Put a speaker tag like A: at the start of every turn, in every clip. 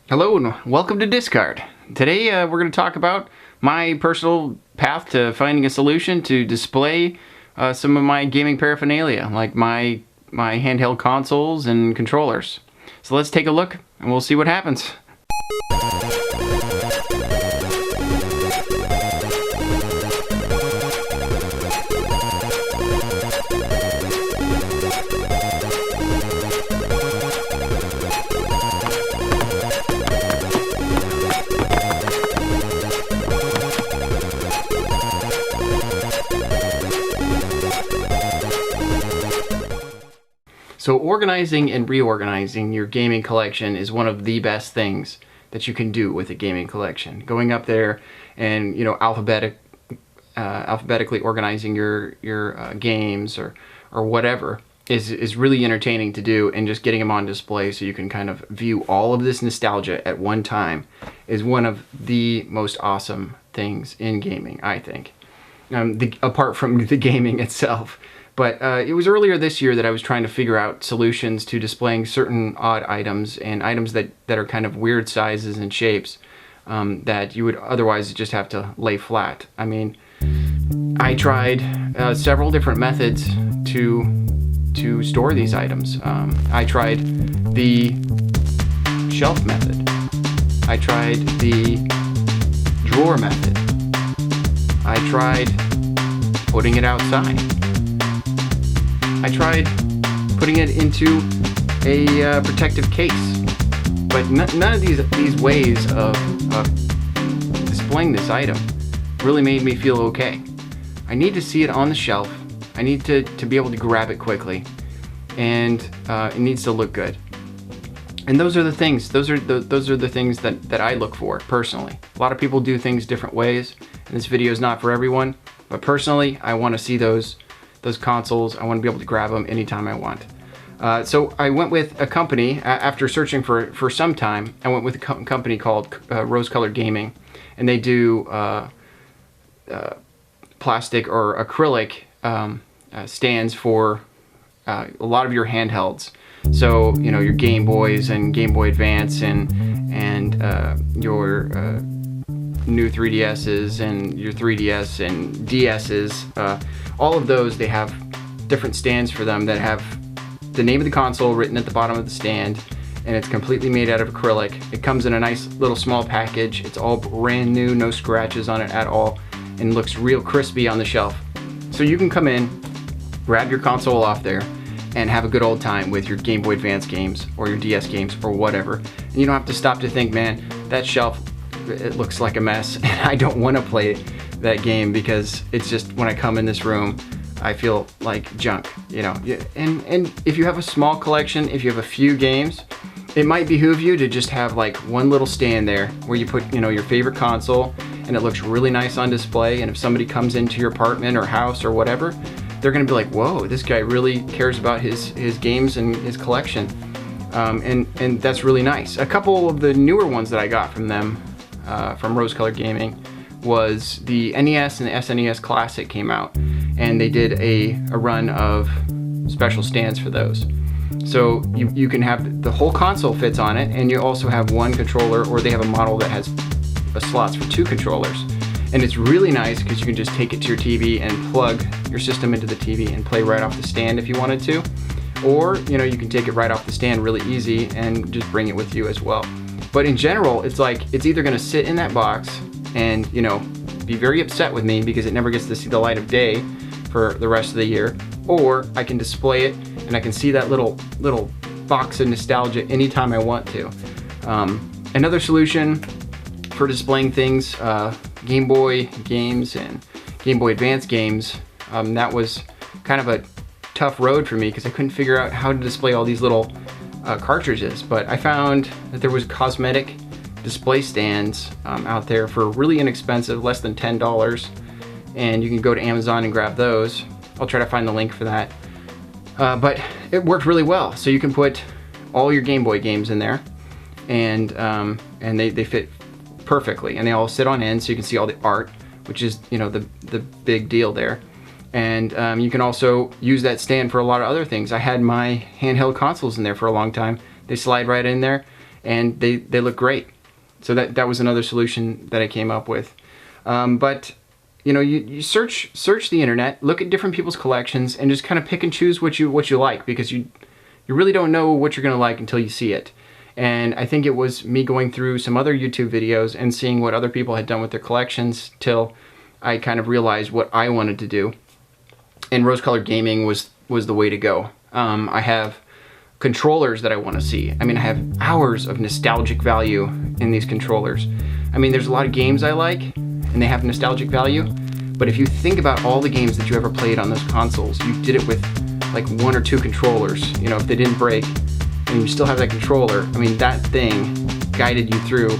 A: Hello and welcome to Discard. Today we're going to talk about my personal path to finding a solution to display some of my gaming paraphernalia, like my handheld consoles and controllers. So let's take a look and we'll see what happens. So organizing and reorganizing your gaming collection is one of the best things that you can do with a gaming collection. Going up there and alphabetically organizing your games or whatever is really entertaining to do, and just getting them on display so you can kind of view all of this nostalgia at one time is one of the most awesome things in gaming, I think. Apart from the gaming itself. But it was earlier this year that I was trying to figure out solutions to displaying certain odd items and items that are kind of weird sizes and shapes that you would otherwise just have to lay flat. I mean, I tried several different methods to store these items. I tried the shelf method. I tried the drawer method. I tried putting it outside. I tried putting it into a protective case, but none of these ways of displaying this item really made me feel okay. I need to see it on the shelf. I need to be able to grab it quickly, and it needs to look good. And those are the things. Those are the things that I look for personally. A lot of people do things different ways, and this video is not for everyone. But personally, I want to see those consoles. I want to be able to grab them anytime I want. So I went with a company, after searching for some time, I went with a company called Rose Colored Gaming, and they do plastic or acrylic stands for a lot of your handhelds. So, you know, your Game Boys and Game Boy Advance and your new 3DSs and your 3DS and DSs, all of those, they have different stands for them that have the name of the console written at the bottom of the stand, and it's completely made out of acrylic. It comes in a nice little small package. It's all brand new, no scratches on it at all, and looks real crispy on the shelf. So you can come in, grab your console off there, and have a good old time with your Game Boy Advance games or your DS games or whatever. And you don't have to stop to think, man, that shelf, it looks like a mess, and I don't want to play that game because it's just, when I come in this room, I feel like junk, you know. And if you have a small collection, if you have a few games, it might behoove you to just have like one little stand there where you put, you know, your favorite console, and it looks really nice on display. And if somebody comes into your apartment or house or whatever, they're gonna be like, whoa, this guy really cares about his games and his collection. And that's really nice. A couple of the newer ones that I got from them, from Rose Colored Gaming, was the NES and the SNES Classic came out, and they did a run of special stands for those. So you can have the whole console fits on it, and you also have one controller, or they have a model that has slots for two controllers. And it's really nice because you can just take it to your TV and plug your system into the TV and play right off the stand if you wanted to. Or, you know, you can take it right off the stand really easy and just bring it with you as well. But in general, it's like, it's either gonna sit in that box and, you know, be very upset with me because it never gets to see the light of day for the rest of the year, or I can display it and I can see that little box of nostalgia anytime I want to. Another solution for displaying things, Game Boy games and Game Boy Advance games, that was kind of a tough road for me because I couldn't figure out how to display all these little cartridges. But I found that there was cosmetic display stands out there for really inexpensive, less than $10, and you can go to Amazon and grab those. I'll try to find the link for that. But it worked really well. So you can put all your Game Boy games in there, and they fit perfectly, and they all sit on end, so you can see all the art, which is, you know, the big deal there. And you can also use that stand for a lot of other things. I had my handheld consoles in there for a long time. They slide right in there, and they look great. So that was another solution that I came up with. But you know, you search the internet, look at different people's collections, and just kind of pick and choose what you like, because you really don't know what you're gonna like until you see it. And I think it was me going through some other YouTube videos and seeing what other people had done with their collections till I kind of realized what I wanted to do. And rose-colored gaming was the way to go. I have controllers that I want to see. I mean, I have hours of nostalgic value in these controllers. I mean, there's a lot of games I like, and they have nostalgic value. But if you think about all the games that you ever played on those consoles, you did it with like 1 or 2 controllers. You know, if they didn't break, and you still have that controller, I mean, that thing guided you through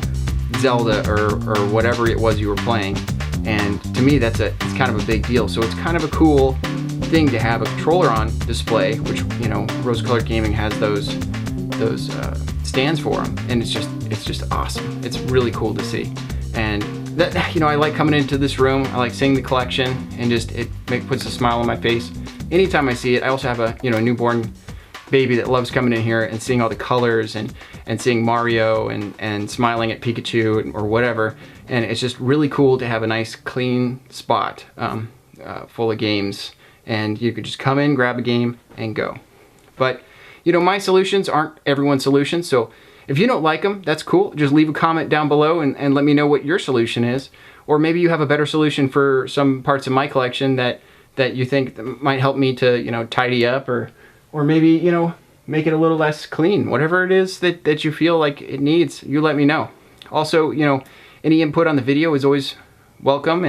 A: Zelda or whatever it was you were playing. And to me, it's kind of a big deal. So it's kind of a cool thing to have a controller on display, which, you know, rose-colored gaming has those stands for them, and it's just awesome. It's really cool to see. And that, you know, I like coming into this room. I like seeing the collection, and just puts a smile on my face anytime I see it. I also have a newborn baby that loves coming in here and seeing all the colors and seeing Mario and smiling at Pikachu or whatever. And it's just really cool to have a nice clean spot full of games, and you could just come in, grab a game, and go. But you know, my solutions aren't everyone's solutions, so if you don't like them, that's cool. Just leave a comment down below and let me know what your solution is. Or maybe you have a better solution for some parts of my collection that you think might help me to, you know, tidy up, or maybe, you know, make it a little less clean. Whatever it is that you feel like it needs, you let me know. Also, you know, any input on the video is always welcome,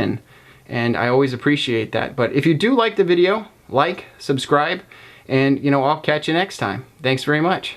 A: and I always appreciate that. But if you do like the video, like, subscribe, and, you know, I'll catch you next time. Thanks very much.